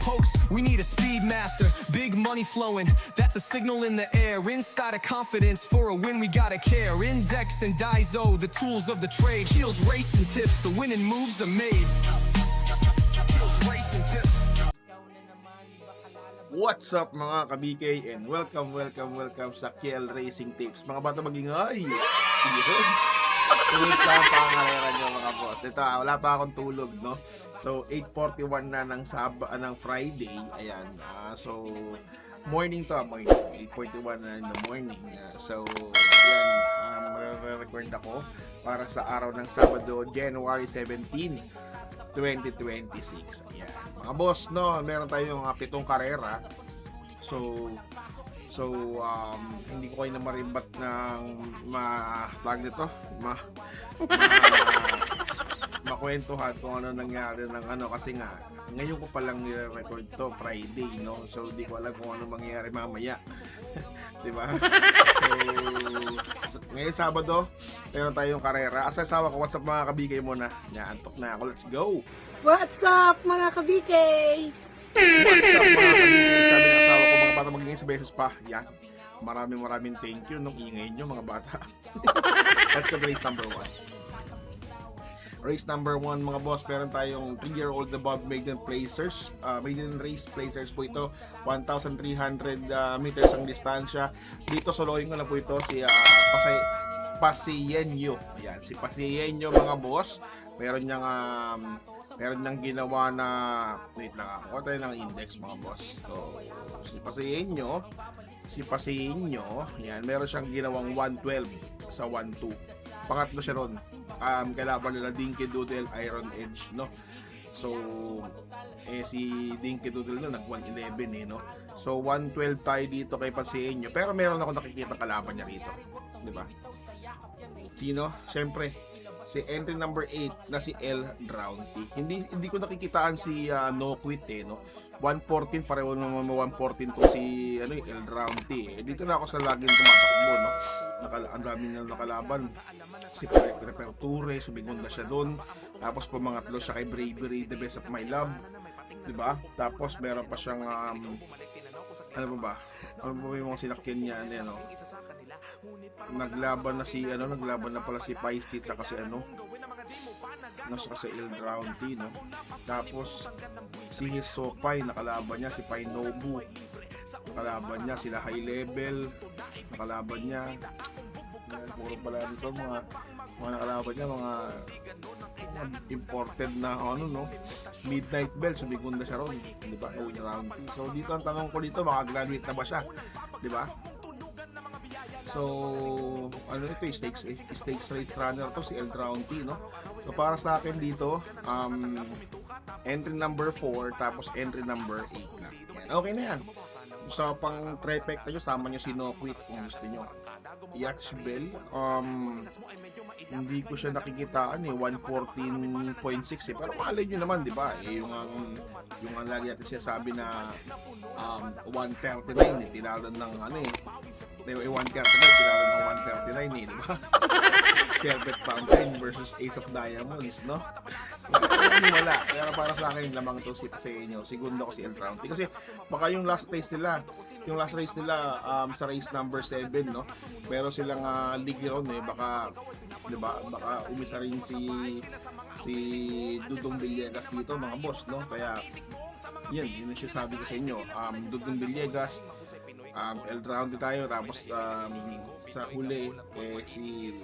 pokes, we need a speed master. Big money flowing, that's a signal in the air. Inside of confidence, for a win we gotta care. Index and Daiso, the tools of the trade. Heels, racing tips, the winning moves are made. Heels, racing tips. What's up mga ka-BK and welcome sa KL Racing Tips. Mga bata magingay. Yun. Tulog lang pa ang karera nyo mga boss. Ito, wala pa akong tulog, no? So, 8:41 na ng Friday. Ayan. So, morning to, morning. 8:41 na in the morning. So, yan. Record ako para sa araw ng Sabado, January 17, 2026. Ayan. Mga boss, no, meron tayong 7 karera. So hindi ko kayo na marimbat ng makwentuhan kung ano nangyari ng ano, kasi nga ngayon ko palang nire-record to Friday, no? So hindi ko alam kung ano mangyayari mamaya. 'Di ba? So ngayon Sabado, meron tayong karera. Asa asawa ko, what's up mga kabikay mo na? Antok na ako, let's go. What's up mga ka-BK? What's up mga kabikay? Sabi ng asawa ko, mga bata magiging sa beses pa. Yan. Maraming thank you nung ingay nyo mga bata. Let's go to race number 1. Race number 1 mga boss, meron tayong 3-year-old above maiden placers. Maiden race placers po ito. 1,300 meters ang distansya. Dito solohin ko na po ito si Pasienyo. Ayan, si Pasienyo mga boss. Meron niyang ginawa na, wait lang ako, tayo ng index mga boss. So, si Pasienyo, yan, meron siyang ginawang 112 sa 12. Pangatlo siya ron. Kalaban nila Dinky Doodle, Iron Edge, no? So, si Dinky Doodle no, nag-111 no? So, 112 tayo dito kay Pasienyo. Pero meron ako nakikita kalaban niya rito. Di ba? Sino? Siyempre, si entry number 8 na si El Drownty. Hindi ko nakikitaan si No Quit no. 114 pareho naman 114 to si El Drownty. Dito na ako sa laging tumatakbo no. Ang dami na nakalaban. Si Reperture, sumigunda siya doon. Tapos pumangatlo siya kay Bravery, the best of my love. 'Di ba? Tapos meron pa siyang ano ba? Ano ba yung mga sinakyan niya ano? Naglaban na pala si Feisty sa kasi nasa sa El Drownty, no? Tapos si Hisopay, nakalaban niya si Painobu. Nakalaban niya sila High Level. Nakalaban niya. Puro pala dito mga nakalaban niya, mga imported na no? Midnight Bell, sumigunda siya ron, di ba? El Drownty. So dito ang tanong ko dito, makagraduate na ba siya? Di ba? So, ito yung stakes rate runner to si El Drownty, no? So para sa akin dito, entry number 4 tapos entry number 8 na. Yan. Okay na yan. So pang trifecta nyo, sama nyo si No Quit kung gusto nyo. Yax Bell, hindi ko siya nakikitaan 114.6 pero malay nyo naman, di ba? Yung lagi natin siya sabi na 139 tinalo ng 139 tinalo ng 139 di ba? Velvet Fountain versus Ace of Diamonds, no? Wala. Pero para sa akin, lamang ito sa inyo. Segundo ko si El Drownty. Kasi baka yung last race nila sa race number 7, no? Pero silang league ron baka, di ba? Baka umisa rin si Dudong Villegas dito, mga boss, no? Kaya yun siya sabi ko sa inyo. Dudong Villegas, El Drownty tayo, tapos sa huli si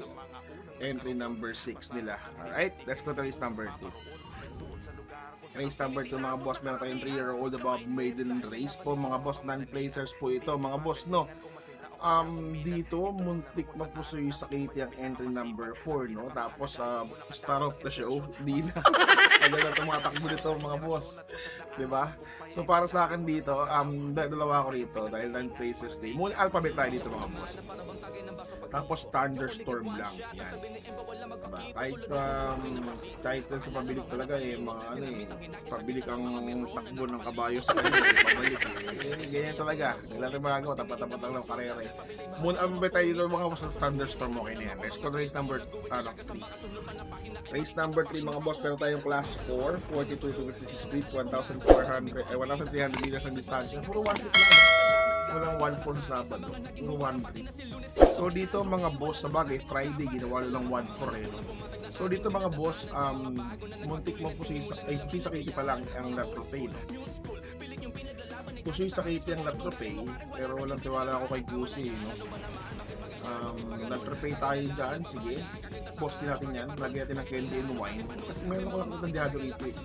entry number 6 nila. Alright, let's go to race number 2. Race number 2 mga boss, meron tayong 3-year-old above maiden race po mga boss, non-placers po ito mga boss, no? Dito muntik magpusoy sa Katie ang entry number 4, no? Tapos star of the show, di na agad tumatakbo dito mga boss, diba? So para sa akin dito, dalawa ako rito dahil non-placers day. Muna alphabet tayo dito mga boss. Tapos thunderstorm lang yan, diba? Kahit sa pabilik talaga mga pabilik ang takbo ng kabayo sa kanya, pabalik ganyan talaga, wala tayong magagawa, tapat-tapat lang ng karera. Muna alphabet tayo dito mga boss. Thunderstorm, okay na yan. Let's go race number 3. Race number 3 mga boss, meron tayong class 4, 42 to 56 speed, 1,000 1,300 meters ang distansya. Puro 1 trip lang. Walang 1-4 sa Sabado. Puro 1 trip. So dito mga boss, sa bagay, Friday, ginawa lang 1-4 eh. So dito mga boss, muntik mo pusoy sa Katie pa lang ang Latropay. Pusoy sa Katie ang Latropay, pero walang tiwala ako kay Gucci, no? Latropay tayo dyan, sige. Postin natin yan, lagyan natin ng candy and wine. Kasi meron ko lang katandihado rito eh.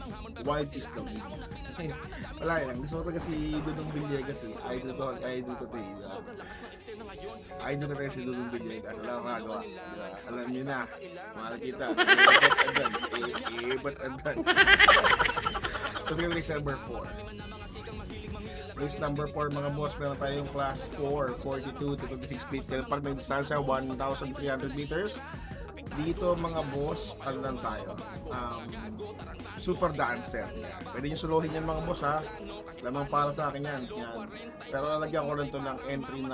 Wild is the win. Wala lang, gusto ko talaga si Dudong Villegas eh. Idol ko to eh. Idol ko talaga si Dudong Villegas. Wala akong magagawa. Diba? Alam nyo na, makakita. But andan. So, race number 4. Race number 4 mga boss, meron tayong class 4, 42 to 56 feet. Kaya pag may distansya, 1,300 meters. Dito mga boss, ano lang tayo? Super dancer. Pwede nyo suluhin yan mga boss ha. Lamang para sa akin yan. Pero lalagyan ko rin to ng entry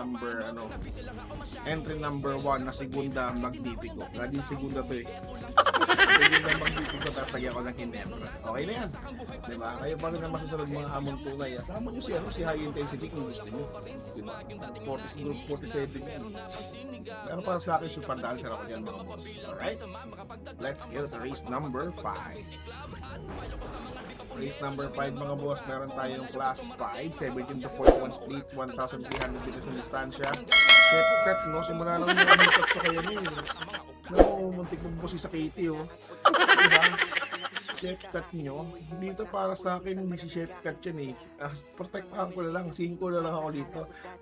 number 1 na Segunda Magnifico. Laging Segunda to eh. Segunda Magnifico, tapos lagyan ko ng Ginebra. Okay na yan. Diba? Kayo pa rin na masusunod mga hamon tunay. Asama nyo si high intensity kung gusto nyo. Diba? 47 yan. Pero para sa akin, super dancer ako yan mga boss. Alright? Let's go to race number 5. Race number 5 mga boss, meron tayong class 5, 17 to 41 split, 1,300 meters ng distansya. Chef cut, no? Simula lang mga mikat ko kayo nyo. No, muntik magbusi sa Katie, oh. Diba? Chef cut nyo, dito para sa akin, hindi si chef cut yan eh. Protektahan ko na lang, 5 na lang ako dito.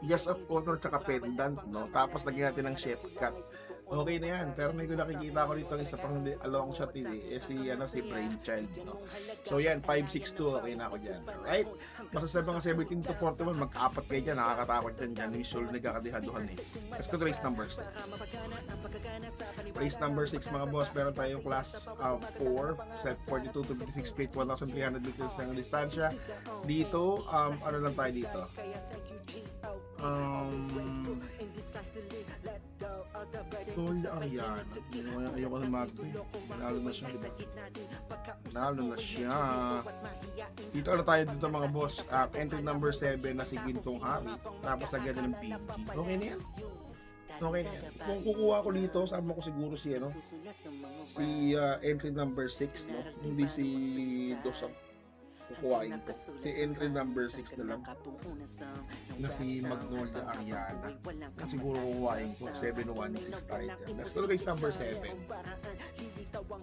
Guest of honor tsaka pendant, no? Tapos lagyan natin ng chef cut. Okay na yan, pero may nakikita ko dito ang isa pang long shot eh, si Brainchild, no? So yan, 5-6-2, okay na ako dyan. Alright? Basta sa mga 17 to 41, mag-apat kayo dyan, nakakatakot dyan, usual nagkakadihaduhan eh. Let's go to race number 6. Race number 6 mga boss, meron tayong class 4, set 42 to 56 feet, 1,300 meters ang distansya. Dito, ano lang tayo dito? Tolya Ariana. Ayoko na mag-do. Nalo na siya, diba? Nalo na siya. Dito ano tayo dito mga boss? Entry number 7 na si Gintong Hari. Tapos lagyan na ng PG. Okay na yan. Okay na yan. Kung kukuha ko dito, sama ko siguro si entry number 6, no? Hindi si Dosam. Kukuhain ko. Si entry number 6 na lang. Na si Magnolia Ariana. Na siguro kukuhain ko. 7-1-6 tayo. Let's go to race number 7.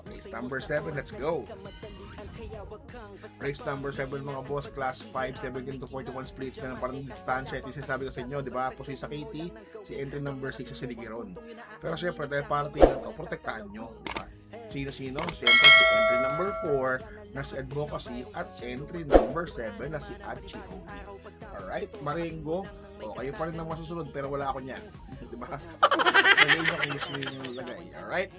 Race number 7, let's go. Race number 7 mga boss, class 5, 17 to 41 split na parang distansya. Ito yung sinasabi ko sa inyo, di ba? Pusoy sa Katie, si entry number 6 sa Siligiron. Pero syempre, dahil party na to, protektahan nyo, di ba? Sino-sino? Siyempre, si entry number 4 na si Advocacy at entry number 7 na si Achi. Alright, Marengo. O, kayo pa rin ang masusunod pero wala ako niyan. Diba? Lagay nyo kung gusto nyo lagay. Alright?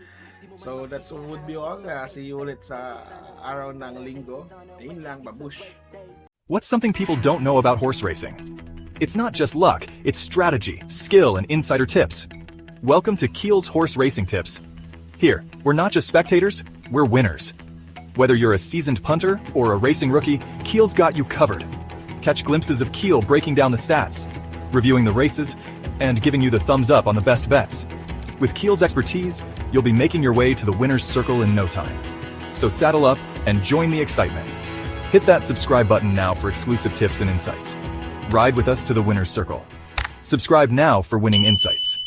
So, that's what would be all. See you ulit sa araw ng linggo. Ayun lang, babush. What's something people don't know about horse racing? It's not just luck, it's strategy, skill, and insider tips. Welcome to Keel's Horse Racing Tips. Here, we're not just spectators, we're winners. Whether you're a seasoned punter or a racing rookie, Keel's got you covered. Catch glimpses of Keel breaking down the stats, reviewing the races, and giving you the thumbs up on the best bets. With Keel's expertise, you'll be making your way to the winner's circle in no time. So saddle up and join the excitement. Hit that subscribe button now for exclusive tips and insights. Ride with us to the winner's circle. Subscribe now for winning insights.